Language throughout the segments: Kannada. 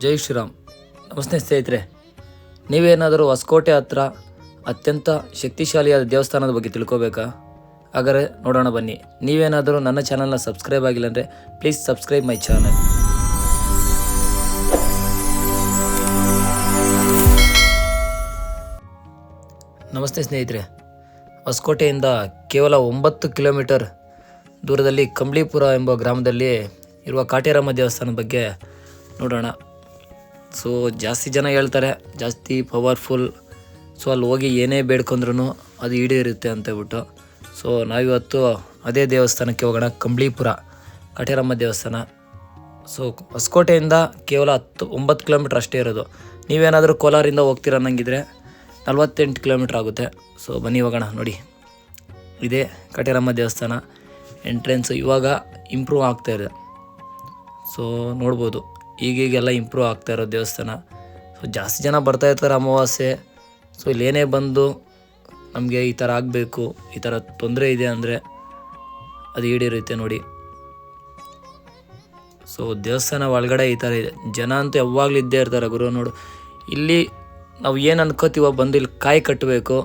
ಜೈ ಶ್ರೀರಾಮ್. ನಮಸ್ತೆ ಸ್ನೇಹಿತರೆ, ನೀವೇನಾದರೂ ಹೊಸಕೋಟೆ ಹತ್ರ ಅತ್ಯಂತ ಶಕ್ತಿಶಾಲಿಯಾದ ದೇವಸ್ಥಾನದ ಬಗ್ಗೆ ತಿಳ್ಕೋಬೇಕಾ? ಹಾಗಾದರೆ ನೋಡೋಣ ಬನ್ನಿ. ನೀವೇನಾದರೂ ನನ್ನ ಚಾನಲ್ನ ಸಬ್ಸ್ಕ್ರೈಬ್ ಆಗಿಲ್ಲ ಅಂದರೆ ಪ್ಲೀಸ್ ಸಬ್ಸ್ಕ್ರೈಬ್ ಮೈ ಚಾನಲ್. ನಮಸ್ತೆ ಸ್ನೇಹಿತರೆ, ಹೊಸಕೋಟೆಯಿಂದ ಕೇವಲ 9 ಕಿಲೋಮೀಟರ್ ದೂರದಲ್ಲಿ ಕಂಬ್ಳಿಪುರ ಎಂಬ ಗ್ರಾಮದಲ್ಲಿ ಇರುವ ಕಾಟೇರಮ್ಮ ದೇವಸ್ಥಾನದ ಬಗ್ಗೆ ನೋಡೋಣ. ಸೊ ಜಾಸ್ತಿ ಜನ ಹೇಳ್ತಾರೆ ಜಾಸ್ತಿ ಪವರ್ಫುಲ್, ಸೊ ಅಲ್ಲಿ ಹೋಗಿ ಏನೇ ಬೇಡ್ಕೊಂಡ್ರೂ ಅದು ಈಡೇರುತ್ತೆ ಅಂತ ಹೇಳ್ಬಿಟ್ಟು. ಸೊ ನಾವಿವತ್ತು ಅದೇ ದೇವಸ್ಥಾನಕ್ಕೆ ಹೋಗೋಣ, ಕಂಬ್ಳಿಪುರ ಕಾಟೇರಮ್ಮ ದೇವಸ್ಥಾನ. ಸೊ ಹೊಸಕೋಟೆಯಿಂದ ಕೇವಲ 9 ಕಿಲೋಮೀಟ್ರ್ ಅಷ್ಟೇ ಇರೋದು. ನೀವೇನಾದರೂ ಕೋಲಾರಿಂದ ಹೋಗ್ತೀರ ಅನ್ನಂಗಿದ್ರೆ 48 ಕಿಲೋಮೀಟ್ರ್ ಆಗುತ್ತೆ. ಸೊ ಬನ್ನಿ ಹೋಗೋಣ. ನೋಡಿ, ಇದೇ ಕಾಟೇರಮ್ಮ ದೇವಸ್ಥಾನ ಎಂಟ್ರೆನ್ಸು. ಇವಾಗ ಇಂಪ್ರೂವ್ ಆಗ್ತಾಯಿದೆ. ಸೊ ನೋಡ್ಬೋದು, ಈಗೀಗೆಲ್ಲ ಇಂಪ್ರೂವ್ ಆಗ್ತಾ ಇರೋ ದೇವಸ್ಥಾನ. ಸೊ ಜಾಸ್ತಿ ಜನ ಬರ್ತಾಯಿರ್ತಾರೆ ಅಮಾವಾಸ್ಯೆ. ಸೊ ಇಲ್ಲೇನೇ ಬಂದು ನಮಗೆ ಈ ಥರ ಆಗಬೇಕು, ಈ ಥರ ತೊಂದರೆ ಇದೆ ಅಂದರೆ ಅದು ಈಡೇರುತ್ತೆ. ನೋಡಿ, ಸೊ ದೇವಸ್ಥಾನ ಒಳಗಡೆ ಈ ಥರ ಇದೆ. ಜನ ಅಂತೂ ಯಾವಾಗಲೂ ಇದ್ದೇ ಇರ್ತಾರೆ ಗುರು. ನೋಡು, ಇಲ್ಲಿ ನಾವು ಏನು ಅನ್ಕೋತೀವೋ ಬಂದು ಇಲ್ಲಿ ಕಾಯಿ ಕಟ್ಟಬೇಕು,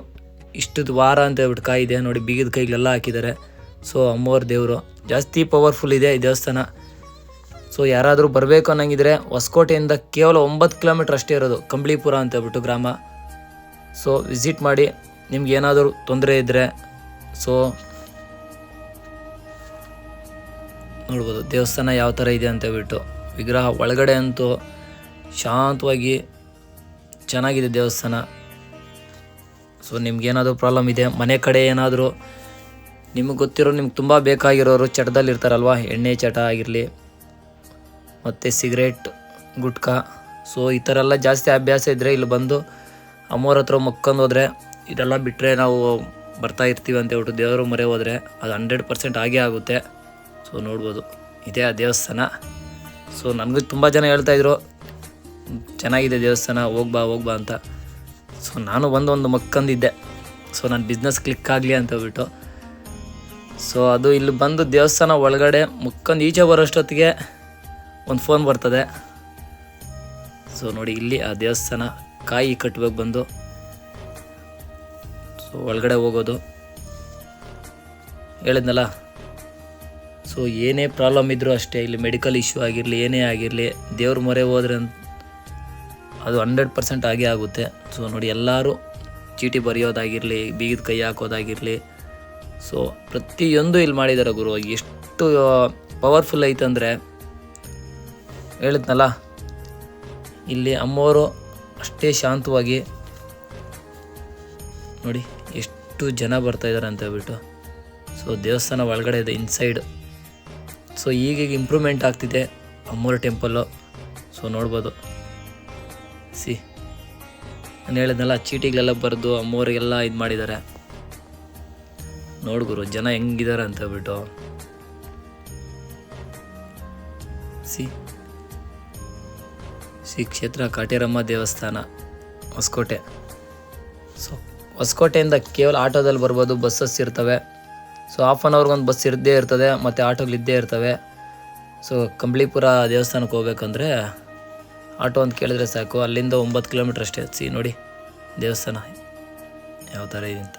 ಇಷ್ಟದ ವಾರ ಅಂತ ಹೇಳ್ಬಿಟ್ಟು ಕಾಯಿ ಇದೆ. ನೋಡಿ, ಬೀಗದ ಕೈಗಳೆಲ್ಲ ಹಾಕಿದ್ದಾರೆ. ಸೊ ಅಮ್ಮವ್ರ ದೇವರು ಜಾಸ್ತಿ ಪವರ್ಫುಲ್ ಇದೆ ಈ ದೇವಸ್ಥಾನ. ಸೊ ಯಾರಾದರೂ ಬರಬೇಕು ಅನ್ನಂಗಿದ್ರೆ ಹೊಸಕೋಟೆಯಿಂದ ಕೇವಲ 9 ಕಿಲೋಮೀಟ್ರ್ ಅಷ್ಟೇ ಇರೋದು, ಕಂಬ್ಳಿಪುರ ಅಂತ ಹೇಳ್ಬಿಟ್ಟು ಗ್ರಾಮ. ಸೊ ವಿಸಿಟ್ ಮಾಡಿ. ನಿಮ್ಗೆ ಏನಾದರೂ ತೊಂದರೆ ಇದ್ದರೆ ಸೊ ನೋಡ್ಬೋದು ದೇವಸ್ಥಾನ ಯಾವ ಥರ ಇದೆ ಅಂತ ಹೇಳ್ಬಿಟ್ಟು. ವಿಗ್ರಹ ಒಳಗಡೆ ಅಂತೂ ಶಾಂತವಾಗಿ ಚೆನ್ನಾಗಿದೆ ದೇವಸ್ಥಾನ. ಸೊ ನಿಮ್ಗೇನಾದರೂ ಪ್ರಾಬ್ಲಮ್ ಇದೆ, ಮನೆ ಕಡೆ ಏನಾದರೂ ನಿಮಗೆ ಗೊತ್ತಿರೋ, ನಿಮ್ಗೆ ತುಂಬ ಬೇಕಾಗಿರೋರು ಚಟದಲ್ಲಿ ಇರ್ತಾರಲ್ವ, ಎಣ್ಣೆ ಚಟ ಆಗಿರಲಿ ಮತ್ತು ಸಿಗರೇಟ್, ಗುಟ್ಕಾ, ಸೊ ಈ ಥರ ಎಲ್ಲ ಜಾಸ್ತಿ ಅಭ್ಯಾಸ ಇದ್ದರೆ ಇಲ್ಲಿ ಬಂದು ಅಮ್ಮವ್ರ ಹತ್ರ ಮೊಕ್ಕೊಂಡು ಹೋದರೆ, ಇದೆಲ್ಲ ಬಿಟ್ಟರೆ ನಾವು ಬರ್ತಾ ಇರ್ತೀವಿ ಅಂತ ಹೇಳ್ಬಿಟ್ಟು ದೇವರು ಮೊರೆ ಹೋದರೆ ಅದು 100% ಆಗೇ ಆಗುತ್ತೆ. ಸೊ ನೋಡ್ಬೋದು, ಇದೇ ಆ ದೇವಸ್ಥಾನ. ಸೊ ನನಗೂ ತುಂಬ ಜನ ಹೇಳ್ತಾಯಿದ್ರು ಚೆನ್ನಾಗಿದೆ ದೇವಸ್ಥಾನ, ಹೋಗ್ಬಾ ಅಂತ. ಸೊ ನಾನು ಒಂದು ಮಕ್ಕಂದಿದ್ದೆ, ಸೊ ನನ್ನ ಬಿಸ್ನೆಸ್ ಕ್ಲಿಕ್ ಆಗಲಿ ಅಂತ ಹೇಳ್ಬಿಟ್ಟು. ಸೊ ಅದು ಇಲ್ಲಿ ಬಂದು ದೇವಸ್ಥಾನ ಒಳಗಡೆ ಮುಕ್ಕಂದು ಈಚೆ ಬರೋಷ್ಟೊತ್ತಿಗೆ ಒಂದು ಫೋನ್ ಬರ್ತದೆ. ಸೊ ನೋಡಿ, ಇಲ್ಲಿ ಆ ದೇವಸ್ಥಾನ ಕಾಯಿ ಕಟ್ಟಬೇಕು ಬಂದು. ಸೊ ಒಳಗಡೆ ಹೋಗೋದು ಹೇಳಿದ್ನಲ್ಲ. ಸೊ ಏನೇ ಪ್ರಾಬ್ಲಮ್ ಇದ್ದರೂ ಅಷ್ಟೇ, ಇಲ್ಲಿ ಮೆಡಿಕಲ್ ಇಶ್ಯೂ ಆಗಿರಲಿ ಏನೇ ಆಗಿರಲಿ, ದೇವ್ರ ಮೊರೆ ಹೋದ್ರೆ ಅದು 100% ಆಗೇ ಆಗುತ್ತೆ. ಸೊ ನೋಡಿ, ಎಲ್ಲರೂ ಚೀಟಿ ಬರೆಯೋದಾಗಿರಲಿ, ಬೀಗದ ಕೈ ಹಾಕೋದಾಗಿರಲಿ, ಸೊ ಪ್ರತಿಯೊಂದು ಇಲ್ಲಿ ಮಾಡಿದ್ದಾರೆ ಗುರು. ಎಷ್ಟು ಪವರ್ಫುಲ್ ಐತಂದರೆ ಹೇಳಿದ್ನಲ್ಲ, ಇಲ್ಲಿ ಅಮ್ಮವರು ಅಷ್ಟೇ ಶಾಂತವಾಗಿ. ನೋಡಿ ಎಷ್ಟು ಜನ ಬರ್ತಾಯಿದ್ದಾರೆ ಅಂತ ಹೇಳ್ಬಿಟ್ಟು. ಸೊ ದೇವಸ್ಥಾನ ಒಳಗಡೆ ಇದೆ ಇನ್ಸೈಡ್. ಸೊ ಈಗೀಗ ಇಂಪ್ರೂವ್ಮೆಂಟ್ ಆಗ್ತಿದೆ ಅಮ್ಮೋರ ಟೆಂಪಲ್ಲು. ಸೊ ನೋಡ್ಬೋದು, ನಾನು ಹೇಳಿದ್ನಲ್ಲ ಚೀಟಿಗಳೆಲ್ಲ ಬರೆದು ಅಮ್ಮೋರಿಗೆಲ್ಲ ಇದು ಮಾಡಿದ್ದಾರೆ. ನೋಡ್ಗುರು ಜನ ಹೆಂಗಿದ್ದಾರೆ ಅಂತ ಹೇಳ್ಬಿಟ್ಟು. ಶ್ರೀ ಕ್ಷೇತ್ರ ಕಾಟೇರಮ್ಮ ದೇವಸ್ಥಾನ ಹೊಸಕೋಟೆ. ಸೊ ಹೊಸಕೋಟೆಯಿಂದ ಕೇವಲ ಆಟೋದಲ್ಲಿ ಬರ್ಬೋದು, ಬಸ್ಸಸ್ ಇರ್ತವೆ. ಸೊ ಹಾಫ್ ಆನ್ ಅವರ್ಗೊಂದು ಬಸ್ ಇದ್ದೇ ಇರ್ತದೆ, ಮತ್ತು ಆಟೋಗಳಿದ್ದೇ ಇರ್ತವೆ. ಸೊ ಕಂಬ್ಳಿಪುರ ದೇವಸ್ಥಾನಕ್ಕೆ ಹೋಗ್ಬೇಕಂದ್ರೆ ಆಟೋ ಅಂತ ಕೇಳಿದ್ರೆ ಸಾಕು, ಅಲ್ಲಿಂದ 9 ಕಿಲೋಮೀಟ್ರ್ ಅಷ್ಟೇ. ನೋಡಿ ದೇವಸ್ಥಾನ ಯಾವ ಥರ ಇದೆ ಅಂತ.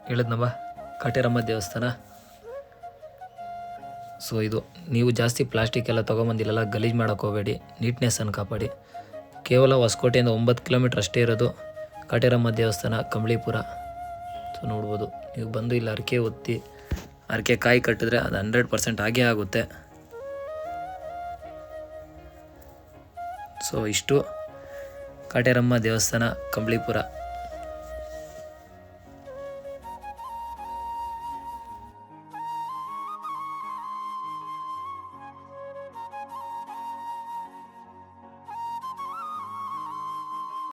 ಹೇಳಿದ್ನಮ್ಮ ಕಾಟೇರಮ್ಮ ದೇವಸ್ಥಾನ. ಸೊ ಇದು ನೀವು ಜಾಸ್ತಿ ಪ್ಲಾಸ್ಟಿಕ್ ಎಲ್ಲ ತೊಗೊಂಬಂದಿಲ್ಲ, ಗಲೀಜು ಮಾಡೋಕೆ ಹೋಗಬೇಡಿ, ನೀಟ್ನೆಸ್ಸನ್ನು ಕಾಪಾಡಿ. ಕೇವಲ ಹೊಸಕೋಟೆಯಿಂದ 9 ಕಿಲೋಮೀಟ್ರ್ ಅಷ್ಟೇ ಇರೋದು ಕಾಟೇರಮ್ಮ ದೇವಸ್ಥಾನ ಕಂಬಳಿಪುರ. ಸೊ ನೋಡ್ಬೋದು, ನೀವು ಬಂದು ಇಲ್ಲಿ ಹರಕೆ ಹೊತ್ತಿ ಹರಕೆ ಕಾಯಿ ಕಟ್ಟಿದ್ರೆ ಅದು 100% ಆಗೇ ಆಗುತ್ತೆ. ಸೊ ಇಷ್ಟು ಕಾಟೇರಮ್ಮ ದೇವಸ್ಥಾನ ಕಂಬಳಿಪುರ.